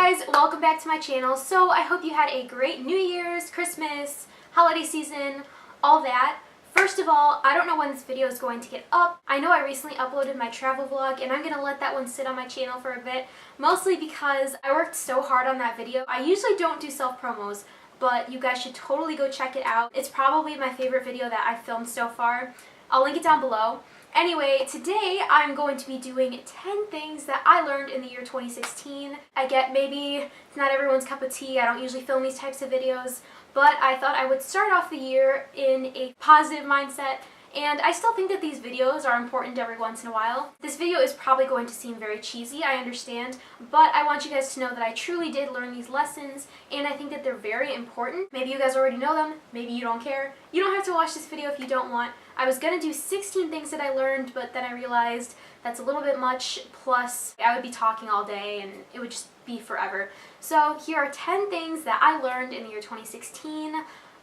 guys, welcome back to my channel. So I hope you had a great New Year's, Christmas, holiday season, all that. First of all, I don't know when this video is going to get up. I know I recently uploaded my travel vlog and I'm going to let that one sit on my channel for a bit, mostly because I worked so hard on that video. I usually don't do self-promos, but you guys should totally go check it out. It's probably my favorite video that I've filmed so far. I'll link it down below. Anyway, today I'm going to be doing 10 things that I learned in the year 2016. I get maybe it's not everyone's cup of tea. I don't usually film these types of videos, but I thought I would start off the year in a positive mindset, and I still think that these videos are important every once in a while. This video is probably going to seem very cheesy, I understand, but I want you guys to know that I truly did learn these lessons, and I think that they're very important. Maybe you guys already know them, maybe you don't care. You don't have to watch this video if you don't want. I was gonna do 16 things that I learned, but then I realized that's a little bit much, plus I would be talking all day and it would just be forever. So here are 10 things that I learned in the year 2016.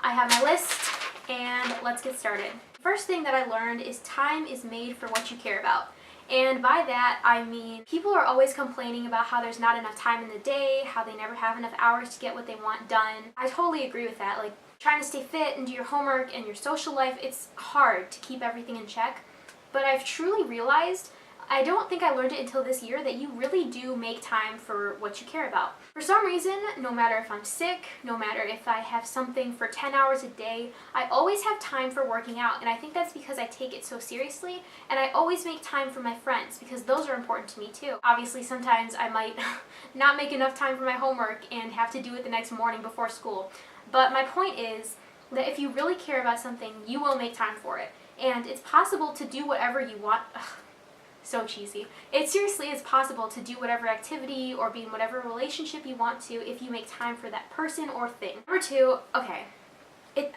I have my list, and let's get started. First thing that I learned is time is made for what you care about. And by that, I mean people are always complaining about how there's not enough time in the day, how they never have enough hours to get what they want done. I totally agree with that. Like, trying to stay fit and do your homework and your social life, it's hard to keep everything in check. But I've truly realized, I don't think I learned it until this year, that you really do make time for what you care about. For some reason, no matter if I'm sick, no matter if I have something for 10 hours a day, I always have time for working out, and I think that's because I take it so seriously, and I always make time for my friends, because those are important to me too. Obviously, sometimes I might not make enough time for my homework and have to do it the next morning before school. But my point is that if you really care about something, you will make time for it. And it's possible to do whatever you want. Ugh, so cheesy. It seriously is possible to do whatever activity or be in whatever relationship you want to if you make time for that person or thing. Number two, okay.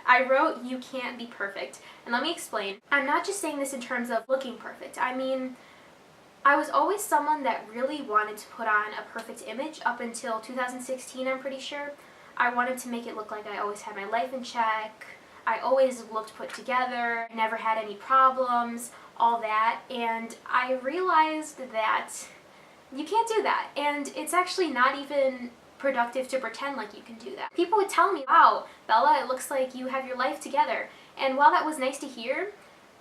I wrote you can't be perfect. And let me explain. I'm not just saying this in terms of looking perfect. I mean, I was always someone that really wanted to put on a perfect image up until 2016, I'm pretty sure. I wanted to make it look like I always had my life in check, I always looked put together, never had any problems, all that, and I realized that you can't do that, and it's actually not even productive to pretend like you can do that. People would tell me, wow, Bella, it looks like you have your life together, and while that was nice to hear,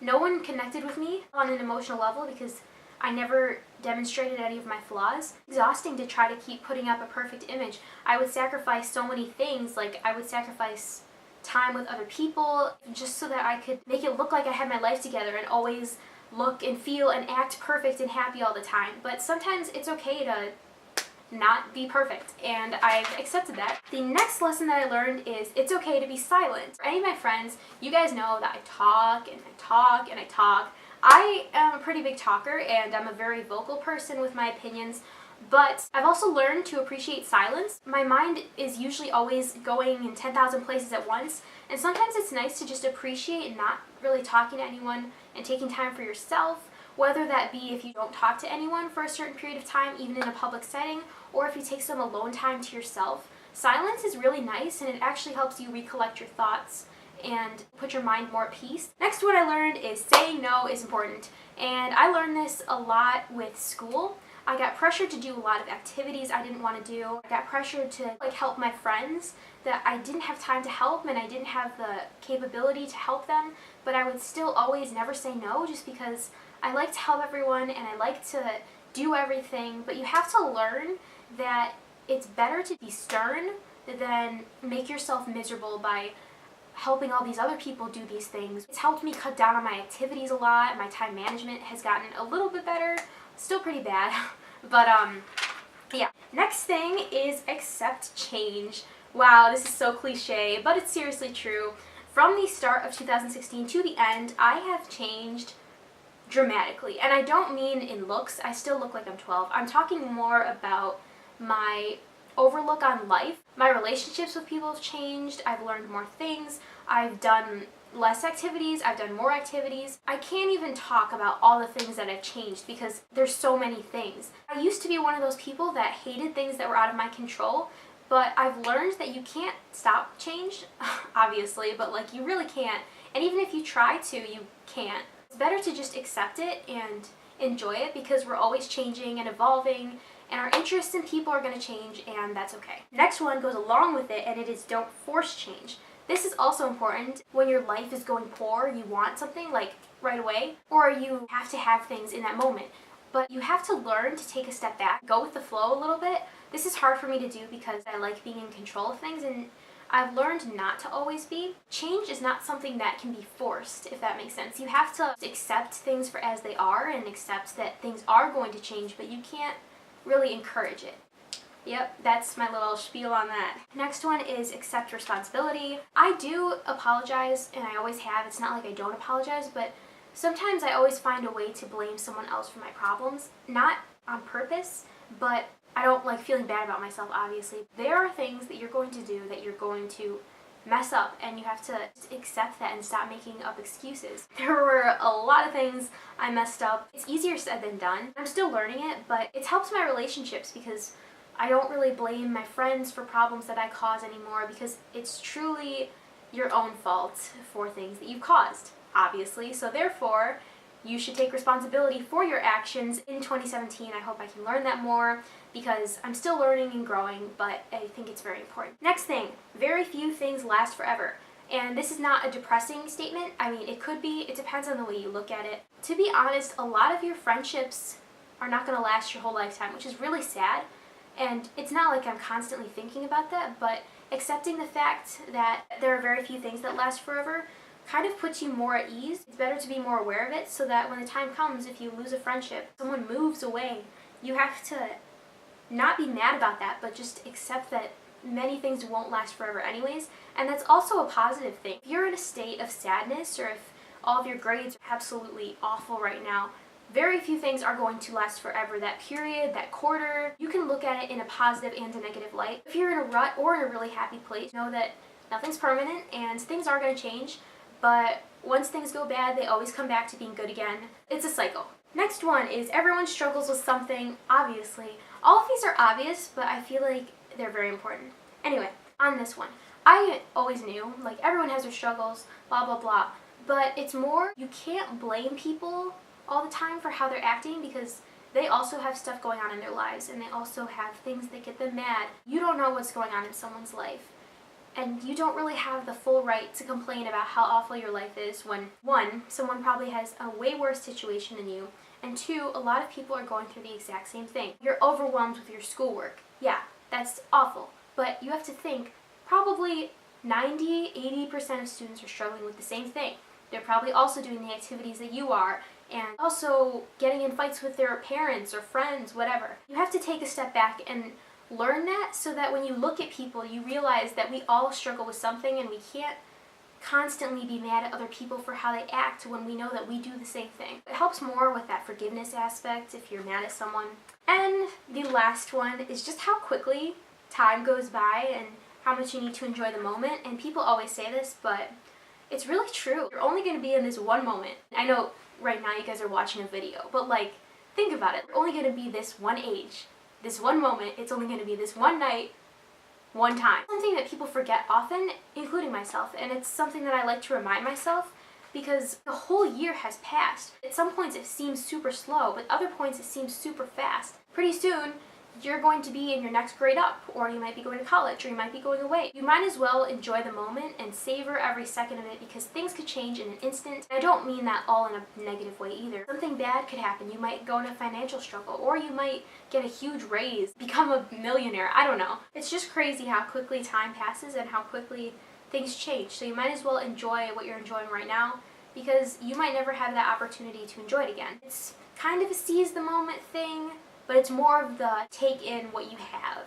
no one connected with me on an emotional level because I never demonstrated any of my flaws. It's exhausting to try to keep putting up a perfect image. I would sacrifice so many things, like I would sacrifice time with other people just so that I could make it look like I had my life together and always look and feel and act perfect and happy all the time. But sometimes it's okay to not be perfect, and I've accepted that. The next lesson that I learned is it's okay to be silent. For any of my friends, you guys know that I talk and I talk and I talk. I am a pretty big talker and I'm a very vocal person with my opinions, but I've also learned to appreciate silence. My mind is usually always going in 10,000 places at once, and sometimes it's nice to just appreciate not really talking to anyone and taking time for yourself, whether that be if you don't talk to anyone for a certain period of time, even in a public setting, or if you take some alone time to yourself. Silence is really nice, and it actually helps you recollect your thoughts and put your mind more at peace. Next, what I learned is saying no is important, and I learned this a lot with school. I got pressured to do a lot of activities I didn't want to do. I got pressured to help my friends that I didn't have time to help, and I didn't have the capability to help them, but I would still always never say no just because I like to help everyone and I like to do everything. But you have to learn that it's better to be stern than make yourself miserable by helping all these other people do these things. It's helped me cut down on my activities a lot. My time management has gotten a little bit better. Still pretty bad, but yeah. Next thing is accept change. Wow, this is so cliche, but it's seriously true. From the start of 2016 to the end, I have changed dramatically. And I don't mean in looks. I still look like I'm 12. I'm talking more about my overlook on life. My relationships with people have changed. I've learned more things. I've done less activities. I've done more activities. I can't even talk about all the things that I've changed because there's so many things. I used to be one of those people that hated things that were out of my control, but I've learned that you can't stop change, obviously, but like you really can't. And even if you try to, you can't. It's better to just accept it and enjoy it because we're always changing and evolving, and our interests in people are going to change, and that's okay. Next one goes along with it, and it is don't force change. This is also important when your life is going poor, you want something like right away, or you have to have things in that moment. But you have to learn to take a step back, go with the flow a little bit. This is hard for me to do because I like being in control of things, and I've learned not to always be. Change is not something that can be forced, if that makes sense. You have to accept things for as they are and accept that things are going to change, but you can't really encourage it. Yep, that's my little spiel on that. Next one is accept responsibility. I do apologize, and I always have. It's not like I don't apologize, but sometimes I always find a way to blame someone else for my problems. Not on purpose, but I don't like feeling bad about myself, obviously. There are things that you're going to do that you're going to mess up, and you have to accept that and stop making up excuses. There were a lot of things I messed up. It's easier said than done. I'm still learning it, but it's helped my relationships because I don't really blame my friends for problems that I cause anymore, because it's truly your own fault for things that you caused, obviously. So therefore, you should take responsibility for your actions in 2017. I hope I can learn that more because I'm still learning and growing, but I think it's very important. Next thing, very few things last forever. And this is not a depressing statement. I mean, it could be. It depends on the way you look at it. To be honest, a lot of your friendships are not going to last your whole lifetime, which is really sad. And it's not like I'm constantly thinking about that, but accepting the fact that there are very few things that last forever kind of puts you more at ease. It's better to be more aware of it so that when the time comes, if you lose a friendship, someone moves away, you have to not be mad about that, but just accept that many things won't last forever anyways. And that's also a positive thing. If you're in a state of sadness, or if all of your grades are absolutely awful right now, very few things are going to last forever. That period, that quarter, you can look at it in a positive and a negative light. If you're in a rut or in a really happy place, know that nothing's permanent and things are going to change, but once things go bad, they always come back to being good again. It's a cycle. Next one is everyone struggles with something, obviously. All of these are obvious, but I feel like they're very important. Anyway, on this one, I always knew, like, everyone has their struggles, blah, blah, blah, but it's more, you can't blame people all the time for how they're acting because they also have stuff going on in their lives, and they also have things that get them mad. You don't know what's going on in someone's life, and you don't really have the full right to complain about how awful your life is when, one, someone probably has a way worse situation than you, and two, a lot of people are going through the exact same thing. You're overwhelmed with your schoolwork. Yeah, that's awful, but you have to think probably 90-80% of students are struggling with the same thing. They're probably also doing the activities that you are, and also getting in fights with their parents or friends, whatever. You have to take a step back and learn that so that when you look at people, you realize that we all struggle with something, and we can't constantly be mad at other people for how they act when we know that we do the same thing. It helps more with that forgiveness aspect if you're mad at someone. And the last one is just how quickly time goes by and how much you need to enjoy the moment. And people always say this, but it's really true. You're only going to be in this one moment. I know right now you guys are watching a video, but like, think about it. You're only going to be this one age, this one moment. It's only going to be this one night, one time. Something that people forget often, including myself, and it's something that I like to remind myself because the whole year has passed. At some points it seems super slow, but other points it seems super fast. Pretty soon, you're going to be in your next grade up, or you might be going to college, or you might be going away. You might as well enjoy the moment and savor every second of it because things could change in an instant. I don't mean that all in a negative way either. Something bad could happen. You might go in a financial struggle, or you might get a huge raise, become a millionaire. I don't know. It's just crazy how quickly time passes and how quickly things change. So you might as well enjoy what you're enjoying right now because you might never have that opportunity to enjoy it again. It's kind of a seize the moment thing, but it's more of the take in what you have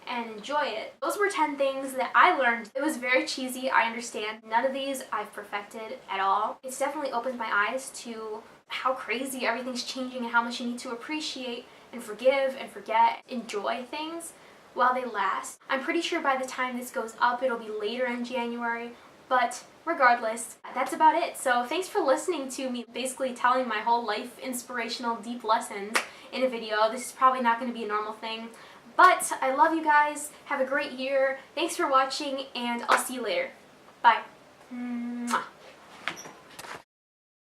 and enjoy it. Those were 10 things that I learned. It was very cheesy, I understand. None of these I've perfected at all. It's definitely opened my eyes to how crazy everything's changing and how much you need to appreciate and forgive and forget, enjoy things while they last. I'm pretty sure by the time this goes up, it'll be later in January, but regardless, that's about it. So thanks for listening to me basically telling my whole life inspirational deep lessons in a video. This is probably not going to be a normal thing, but I love you guys. Have a great year. Thanks for watching, and I'll see you later. Bye. Mwah.